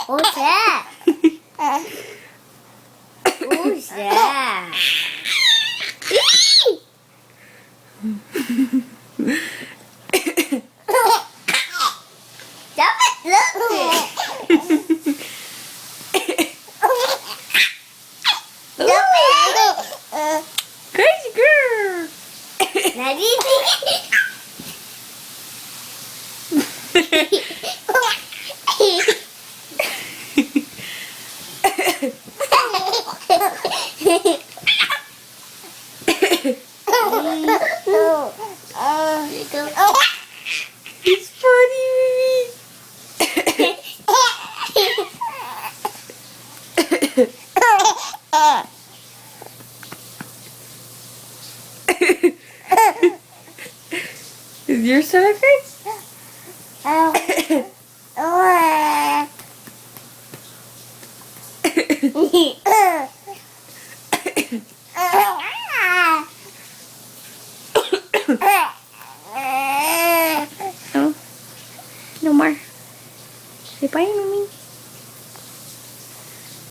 What's that? Who's that? Stop it! Look! Crazy girl. It's funny, Is your stomach hurt? No more. Say bye.